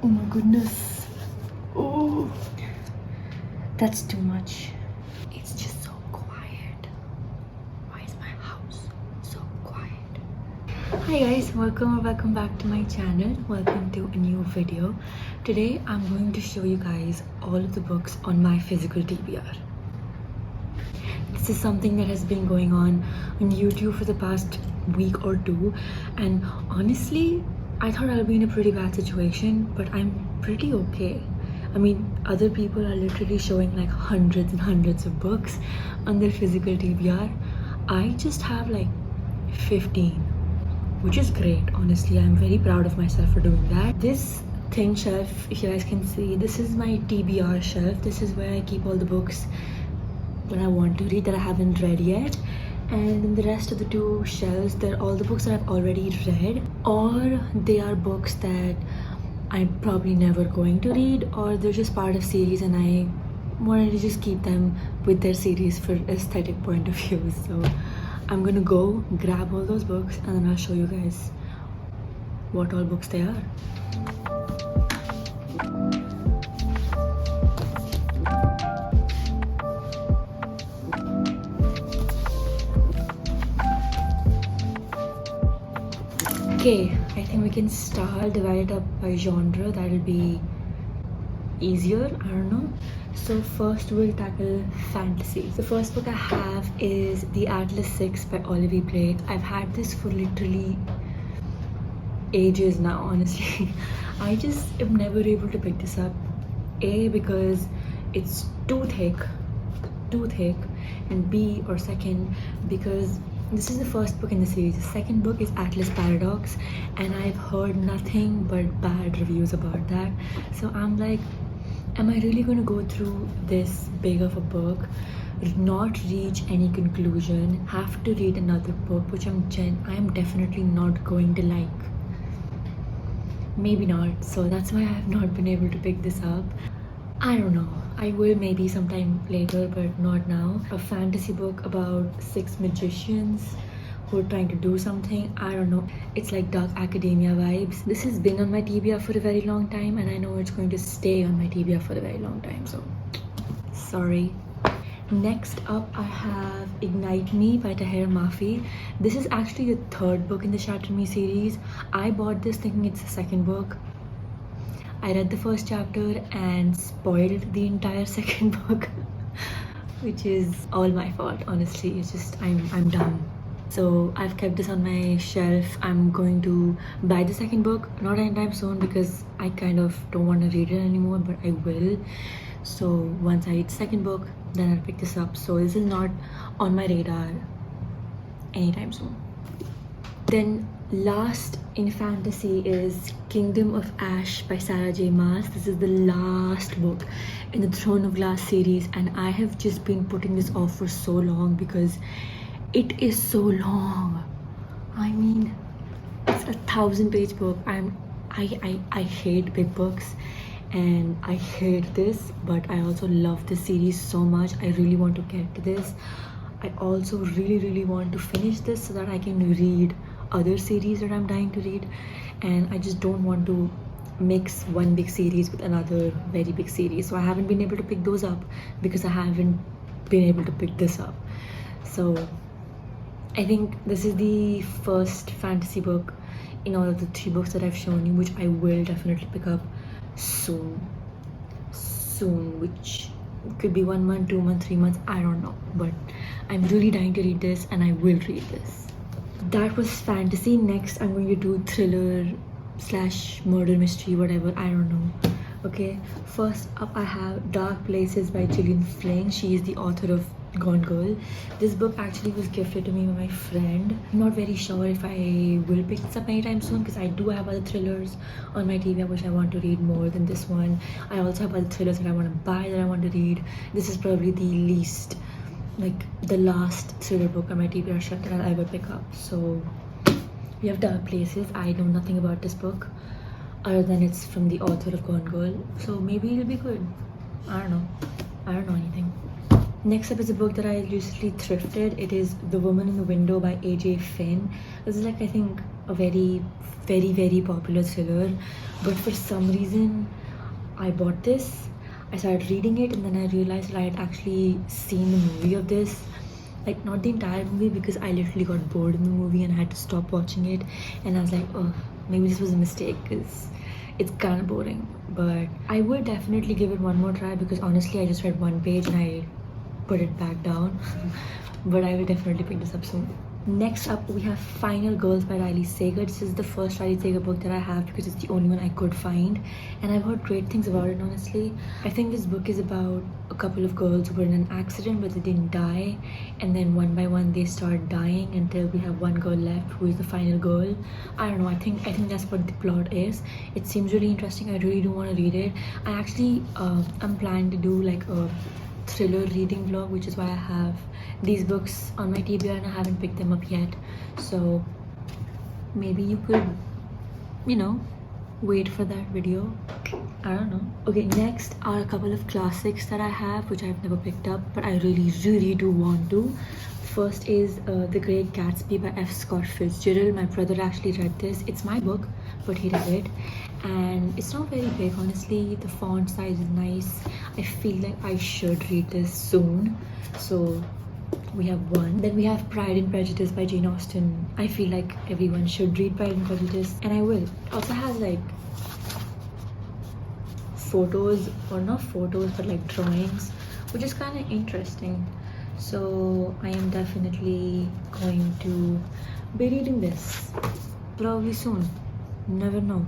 Oh my goodness. Oh, that's too much. It's just so quiet. Why is my house so quiet? Hi guys, welcome back to my channel. Welcome to a new video. Today I'm going to show you guys all of the books on my physical TBR. This is something that has been going on YouTube for the past week or two, and honestly I thought I'll be in a pretty bad situation, but I'm pretty okay. I mean, other people are literally showing like hundreds and hundreds of books on their physical TBR. I just have like 15, which is great. Honestly, I'm very proud of myself for doing that. This thin shelf, if you guys can see, this is my TBR shelf. This is where I keep all the books that I want to read that I haven't read yet. And in the rest of the two shelves, they're all the books that I've already read, or they are books that I'm probably never going to read, or they're just part of series and I wanted to just keep them with their series for aesthetic point of view. So I'm gonna go grab all those books and then I'll show you guys what all books they are. Okay, I think we can start, divide it up by genre. That'll be easier, I don't know. So first we'll tackle fantasy. The first book I have is The Atlas 6 by Olivia Blake. I've had this for literally ages now, honestly. I just am never able to pick this up. A, because it's too thick, and B, or second, because this is the first book in the series. The second book is Atlas Paradox, and I've heard nothing but bad reviews about that. So I'm like, am I really going to go through this big of a book, not reach any conclusion, have to read another book which I'm definitely not going to like? Maybe not. So that's why I have not been able to pick this up. I don't know. I will maybe sometime later, but not now. A fantasy book about 6 magicians who are trying to do something. I don't know. It's like Dark Academia vibes. This has been on my TBR for a very long time, and I know it's going to stay on my TBR for a very long time. So, sorry. Next up, I have Ignite Me by Tahir Mafi. This is actually the third book in the Shatter Me series. I bought this thinking it's the second book. I read the first chapter and spoiled the entire second book, which is all my fault, honestly. It's just, I'm dumb. So I've kept this on my shelf. I'm going to buy the second book, not anytime soon because I kind of don't want to read it anymore, but I will. So once I read the second book, then I'll pick this up. So this is not on my radar anytime soon. Then last in fantasy is Kingdom of Ash by Sarah J Maas. This is the last book in the Throne of Glass series, and I have just been putting this off for so long because it is so long. I mean, it's a 1,000-page book. I hate big books and I hate this, but I also love this series so much. I really want to get to this. I also really want to finish this so that I can read other series that I'm dying to read, and I just don't want to mix one big series with another very big series. So I haven't been able to pick those up because I haven't been able to pick this up. So I think this is the first fantasy book in all of the 3 books that I've shown you, which I will definitely pick up soon, which could be 1 month, 2 months, 3 months, I don't know, but I'm really dying to read this and I will read this. That was fantasy. Next I'm going to do thriller / murder mystery, whatever, I don't know. Okay, first up I have Dark Places by Gillian Flynn. She is the author of Gone Girl. This book actually was gifted to me by my friend. I'm not very sure if I will pick this up anytime soon because I do have other thrillers on my TV which I want to read more than this one. I also have other thrillers that I want to buy, that I want to read. This is probably the least, like the last thriller book on my TBR shelf that I'll ever pick up. So we have Dark Places. I know nothing about this book other than it's from the author of Gone Girl, so maybe it'll be good. I don't know anything. Next up is a book that I recently thrifted. It is The Woman in the Window by AJ Finn. This is like, I think, a very popular thriller, but for some reason I bought this. I started reading it and then I realized that I had actually seen the movie of this. Like, not the entire movie, because I literally got bored in the movie and I had to stop watching it. And I was like, oh, maybe this was a mistake because it's kind of boring. But I would definitely give it one more try, because honestly I just read one page and I put it back down. But I will definitely pick this up soon. Next up, we have Final Girls by Riley Sager. This is the first Riley Sager book that I have because it's the only one I could find, and I've heard great things about it, honestly. I think this book is about a couple of girls who were in an accident but they didn't die, and then one by one they start dying until we have one girl left who is the final girl. I don't know, I think that's what the plot is. It seems really interesting. I really do want to read it. I actually I'm planning to do like a thriller reading vlog, which is why I have these books on my TBR and I haven't picked them up yet. So maybe you could, you know, wait for that video. I don't know. Okay, next are a couple of classics that I have which I've never picked up, but I really do want to. First is The Great Gatsby by F. Scott Fitzgerald. My brother actually read this. It's my book, but he read it, and it's not very big, honestly. The font size is nice. I feel like I should read this soon. So we have one. Then we have Pride and Prejudice by Jane Austen. I feel like everyone should read Pride and Prejudice, and I will. It also has like photos, or not photos, but like drawings, which is kind of interesting. So I am definitely going to be reading this probably soon. Never know.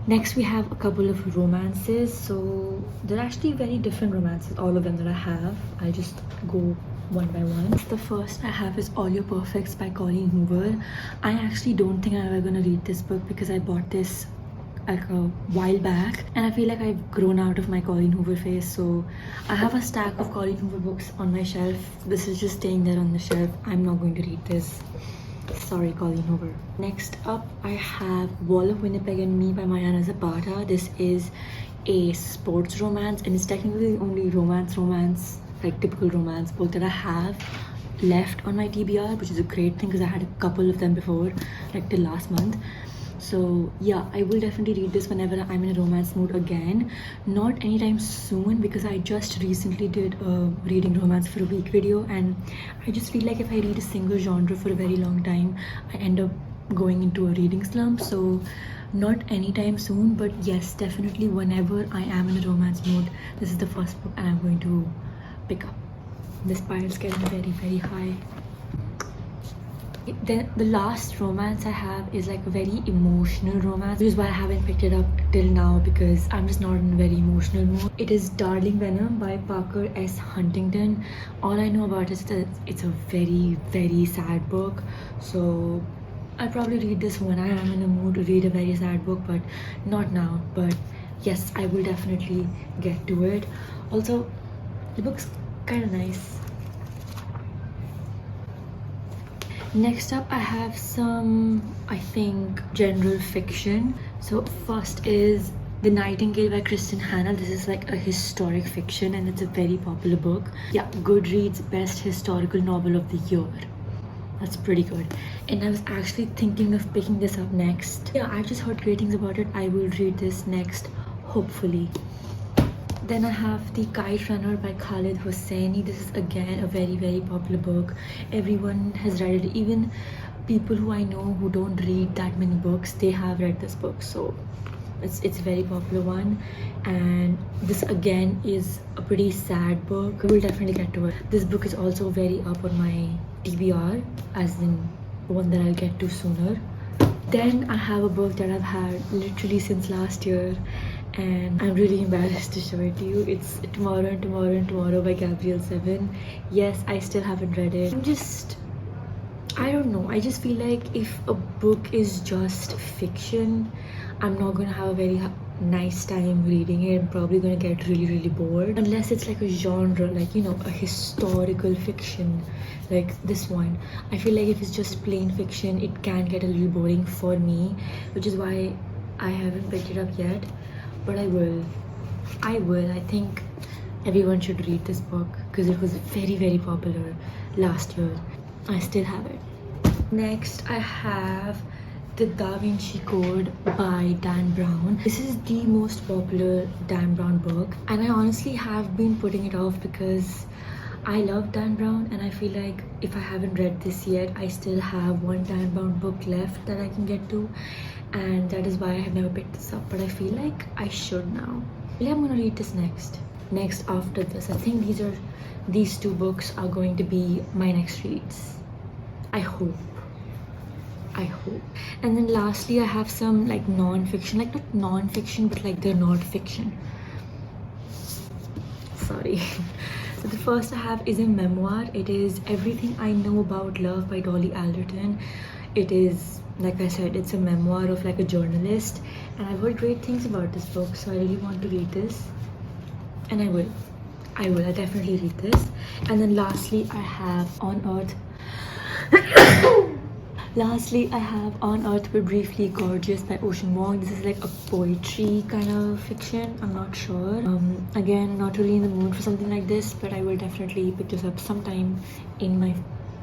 Next we have a couple of romances. So they're actually very different romances, all of them that I have. I'll just go one by one. The first I have is All Your Perfects by Colleen Hoover. I actually don't think I'm ever gonna read this book because I bought this like a while back and I feel like I've grown out of my Colleen Hoover phase. So I have a stack of Colleen Hoover books on my shelf. This is just staying there on the shelf. I'm not going to read this. Sorry, Colleen Hoover. Next up, I have Wall of Winnipeg and Me by Mariana Zapata. This is a sports romance, and it's technically the only romance, like typical romance book that I have left on my TBR, which is a great thing because I had a couple of them before, like till last month. So yeah, I will definitely read this whenever I'm in a romance mood again. Not anytime soon, because I just recently did a reading romance for a week video, and I just feel like if I read a single genre for a very long time, I end up going into a reading slump. So not anytime soon, but yes, definitely whenever I am in a romance mood, this is the first book and I'm going to pick up. This pile's getting very high. Then the last romance I have is like a very emotional romance, which is why I haven't picked it up till now, because I'm just not in a very emotional mood. It is Darling Venom by Parker S. Huntington. All I know about it is that it's a very sad book. So I'll probably read this when I am in a mood to read a very sad book, but not now. But yes, I will definitely get to it. Also, the book's kind of nice. Next up, I have some, I think, general fiction. So first is The Nightingale by Kristen Hanna. This is like a historic fiction and it's a very popular book. Yeah, Goodreads Best Historical Novel of the Year. That's pretty good. And I was actually thinking of picking this up next. Yeah, I just heard great things about it. I will read this next, hopefully. Then I have The Kite Runner by Khalid Hosseini. This is again a very popular book. Everyone has read it. Even people who I know who don't read that many books, they have read this book. So it's a very popular one. And this again is a pretty sad book. We'll definitely get to it. This book is also very up on my TBR, as in one that I'll get to sooner. Then I have a book that I've had literally since last year, and I'm really embarrassed to show it to you. It's Tomorrow and Tomorrow and Tomorrow by Gabrielle Seven. Yes, I still haven't read it. I don't know, I just feel like if a book is just fiction, I'm not gonna have a very nice time reading it. I'm probably gonna get really bored, unless it's like a genre, like, you know, a historical fiction like this one. I feel like if it's just plain fiction, it can get a little boring for me, which is why I haven't picked it up yet. But I will. I think everyone should read this book because it was very popular last year. I still have it. Next, I have The Da Vinci Code by Dan Brown. This is the most popular Dan Brown book, and I honestly have been putting it off because I love Dan Brown, and I feel like if I haven't read this yet, I still have one Dan Brown book left that I can get to, and that is why I have never picked this up. But I feel like I should now. Yeah, I'm gonna read this next. Next after this, I think these two books are going to be my next reads. I hope. And then lastly, I have some like non-fiction, like not non-fiction, but like they're not fiction. Sorry. So the first I have is a memoir. It is Everything I Know About Love by Dolly Alderton. It is, like I said, it's a memoir of like a journalist, and I've heard great things about this book, so I really want to read this, and I will. I'll definitely read this. And then lastly, I have On Earth. Lastly, I have On Earth But Briefly Gorgeous by Ocean Wong. This is like a poetry kind of fiction. I'm not sure. Again, not really in the mood for something like this, but I will definitely pick this up sometime in my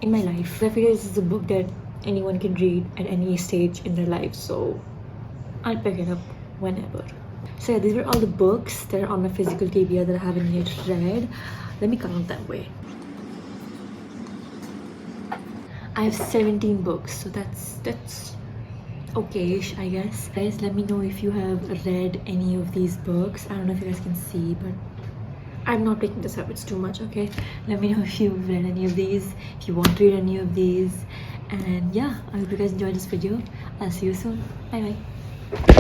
life. I figure this is a book that anyone can read at any stage in their life, so I'll pick it up whenever. So yeah, these were all the books that are on my physical TBR that I haven't yet read. Let me count that way. I have 17 books, so that's okay-ish, I guess. Guys, let me know if you have read any of these books. I don't know if you guys can see, but I'm not picking this up, it's too much, okay? Let me know if you've read any of these, if you want to read any of these. And yeah, I hope you guys enjoyed this video. I'll see you soon. Bye bye.